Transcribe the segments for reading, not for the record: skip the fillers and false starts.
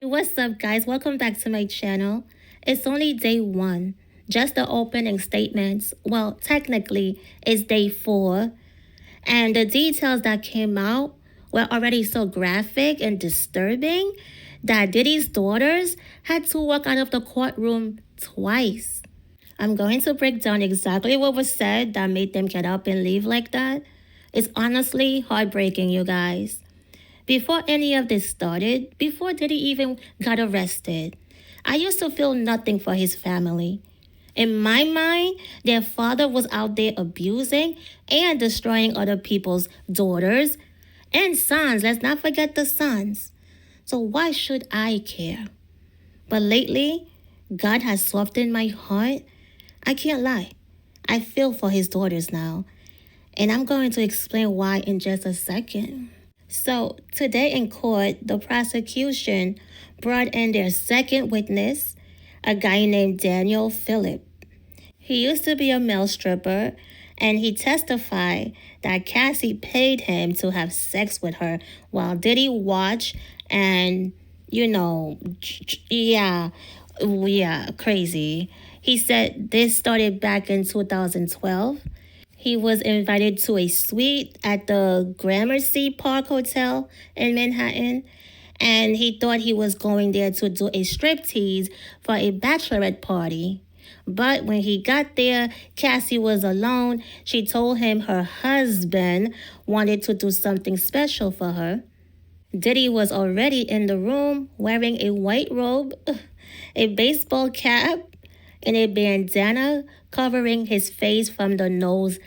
What's up, guys? Welcome back to my channel. It's only day one, just the opening statements. Well, technically, it's day four, and the details that came out were already so graphic and disturbing that Diddy's daughters had to walk out of the courtroom twice. I'm going to break down exactly what was said that made them get up and leave like that. It's honestly heartbreaking, you guys. Before any of this started, before Diddy even got arrested, I used to feel nothing for his family. In my mind, their father was out there abusing and destroying other people's daughters and sons. Let's not forget the sons. So why should I care? But lately, God has softened my heart. I can't lie. I feel for his daughters now. And I'm going to explain why in just a second. So, today in court, the prosecution brought in their second witness, a guy named Daniel Phillip. He used to be a male stripper, and he testified that Cassie paid him to have sex with her while Diddy watched and, yeah, crazy. He said this started back in 2012. He was invited to a suite at the Gramercy Park Hotel in Manhattan, and he thought he was going there to do a striptease for a bachelorette party. But when he got there, Cassie was alone. She told him her husband wanted to do something special for her. Diddy was already in the room wearing a white robe, a baseball cap, and a bandana covering his face from the nose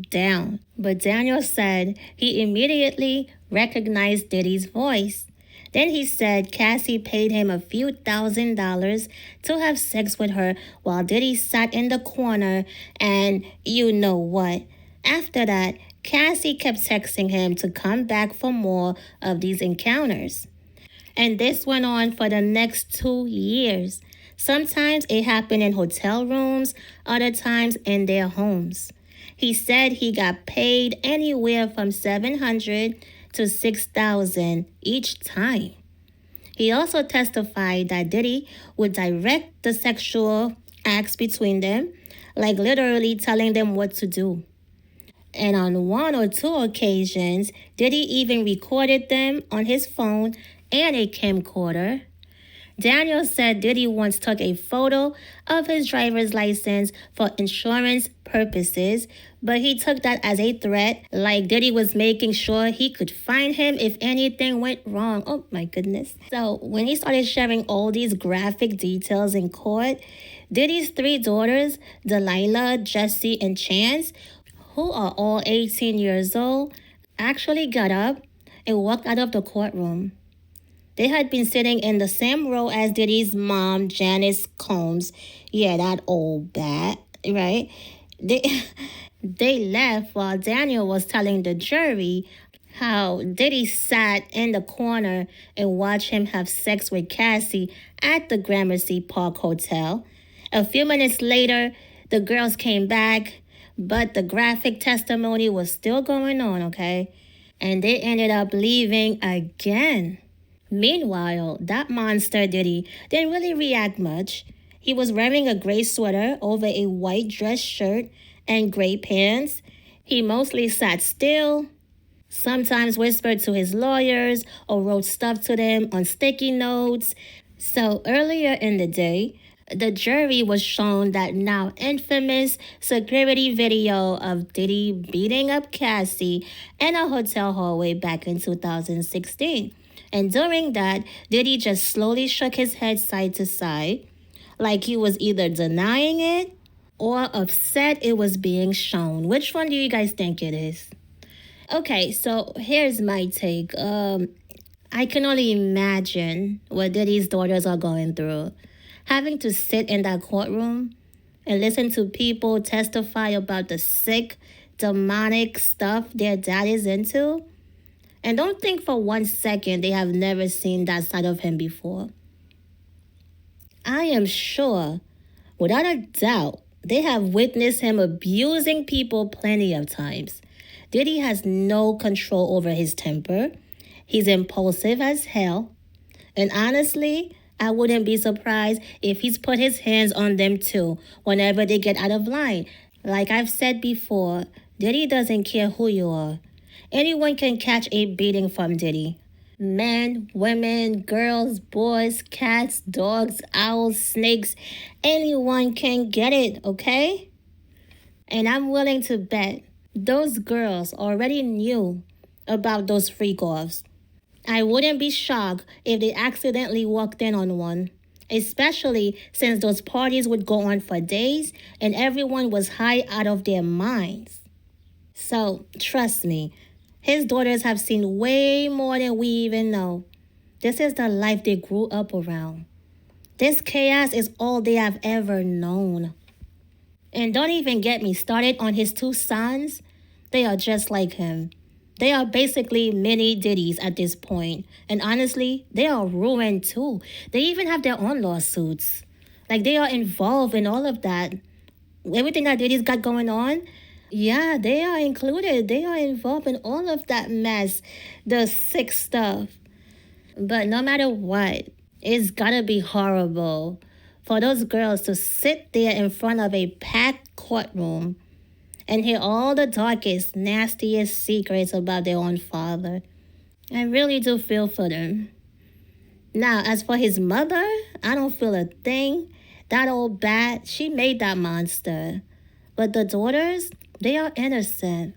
down. But Daniel said he immediately recognized Diddy's voice. Then he said Cassie paid him a few $1,000s to have sex with her while Diddy sat in the corner and you know what. After that, Cassie kept texting him to come back for more of these encounters. And this went on for the next 2 years. Sometimes it happened in hotel rooms, other times in their homes. He said he got paid anywhere from $700 to $6,000 each time. He also testified that Diddy would direct the sexual acts between them, like literally telling them what to do. And on one or two occasions, Diddy even recorded them on his phone and a camcorder. Daniel said Diddy once took a photo of his driver's license for insurance purposes, but he took that as a threat, like Diddy was making sure he could find him if anything went wrong. Oh my goodness. So when he started sharing all these graphic details in court, Diddy's three daughters, Delilah, Jessie, and Chance, who are all 18 years old, actually got up and walked out of the courtroom. They had been sitting in the same row as Diddy's mom, Janice Combs. Yeah, that old bat, right? They left while Daniel was telling the jury how Diddy sat in the corner and watched him have sex with Cassie at the Gramercy Park Hotel. A few minutes later, the girls came back, but the graphic testimony was still going on, okay? And they ended up leaving again. Meanwhile, that monster Diddy didn't really react much. He was wearing a gray sweater over a white dress shirt and gray pants. He mostly sat still, sometimes whispered to his lawyers or wrote stuff to them on sticky notes. So earlier in the day, the jury was shown that now infamous security video of Diddy beating up Cassie in a hotel hallway back in 2016. And during that, Diddy just slowly shook his head side to side, like he was either denying it or upset it was being shown. Which one do you guys think it is? Okay, so here's my take. I can only imagine what Diddy's daughters are going through. Having to sit in that courtroom and listen to people testify about the sick, demonic stuff their dad is into. And don't think for 1 second they have never seen that side of him before. I am sure, without a doubt, they have witnessed him abusing people plenty of times. Diddy has no control over his temper. He's impulsive as hell. And honestly, I wouldn't be surprised if he's put his hands on them too whenever they get out of line. Like I've said before, Diddy doesn't care who you are. Anyone can catch a beating from Diddy. Men, women, girls, boys, cats, dogs, owls, snakes, anyone can get it, okay? And I'm willing to bet those girls already knew about those freak offs. I wouldn't be shocked if they accidentally walked in on one, especially since those parties would go on for days and everyone was high out of their minds. So, trust me, his daughters have seen way more than we even know. This is the life they grew up around. This chaos is all they have ever known. And don't even get me started on his two sons. They are just like him. They are basically mini Diddy's at this point. And honestly, they are ruined too. They even have their own lawsuits. Like they are involved in all of that. Everything that Diddy's got going on, yeah, they are included. They are involved in all of that mess, the sick stuff. But no matter what, it's gotta be horrible for those girls to sit there in front of a packed courtroom and hear all the darkest, nastiest secrets about their own father. I really do feel for them. Now, as for his mother, I don't feel a thing. That old bat, she made that monster. But the daughters, they are innocent.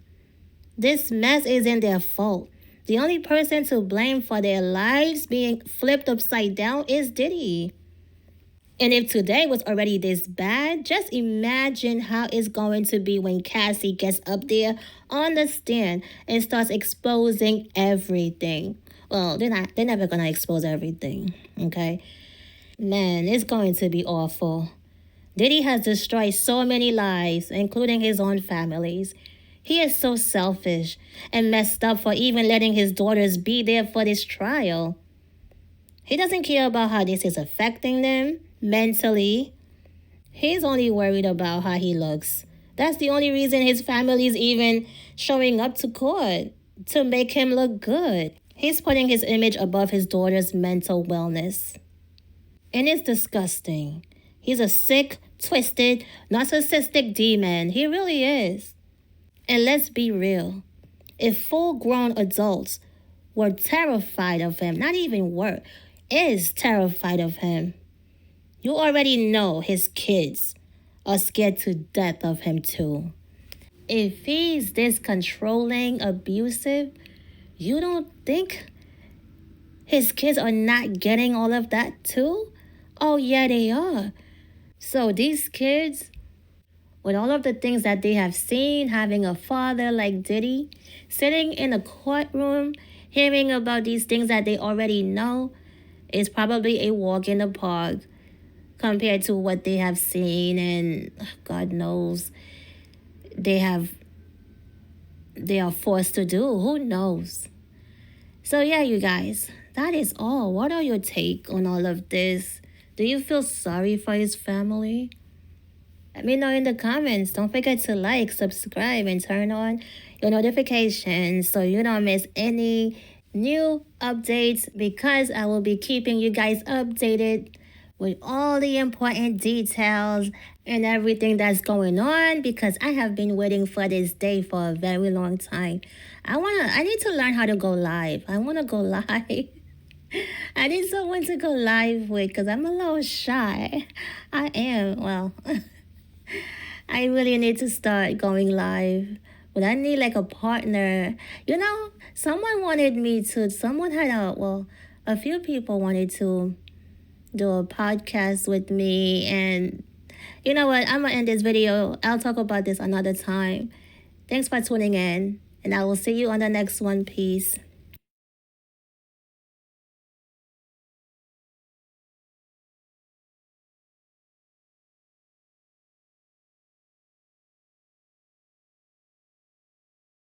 This mess isn't their fault. The only person to blame for their lives being flipped upside down is Diddy. And if today was already this bad, just imagine how it's going to be when Cassie gets up there on the stand and starts exposing everything. Well, they're never gonna expose everything, okay? Man, it's going to be awful. Diddy has destroyed so many lives, including his own families. He is so selfish and messed up for even letting his daughters be there for this trial. He doesn't care about how this is affecting them mentally. He's only worried about how he looks. That's the only reason his family is even showing up to court, to make him look good. He's putting his image above his daughter's mental wellness. And it's disgusting. He's a sick, twisted, narcissistic demon. He really is. And let's be real. If full-grown adults were terrified of him, not even were, is terrified of him, you already know his kids are scared to death of him too. If he's this controlling, abusive, you don't think his kids are not getting all of that too? Oh yeah, they are. So these kids, with all of the things that they have seen, having a father like Diddy, sitting in a courtroom, hearing about these things that they already know, is probably a walk in the park compared to what they have seen, and God knows they are forced to do. Who knows? So yeah, you guys, that is all. What are your take on all of this? Do you feel sorry for his family? Let me know in the comments. Don't forget to like, subscribe, and turn on your notifications so you don't miss any new updates, because I will be keeping you guys updated with all the important details and everything that's going on, because I have been waiting for this day for a very long time. I need to learn how to go live. I want to go live. I need someone to go live with, because I'm a little shy. I am. Well, I really need to start going live. But I need like a partner. You know, a few people wanted to do a podcast with me. And you know what? I'm going to end this video. I'll talk about this another time. Thanks for tuning in. And I will see you on the next one. Peace.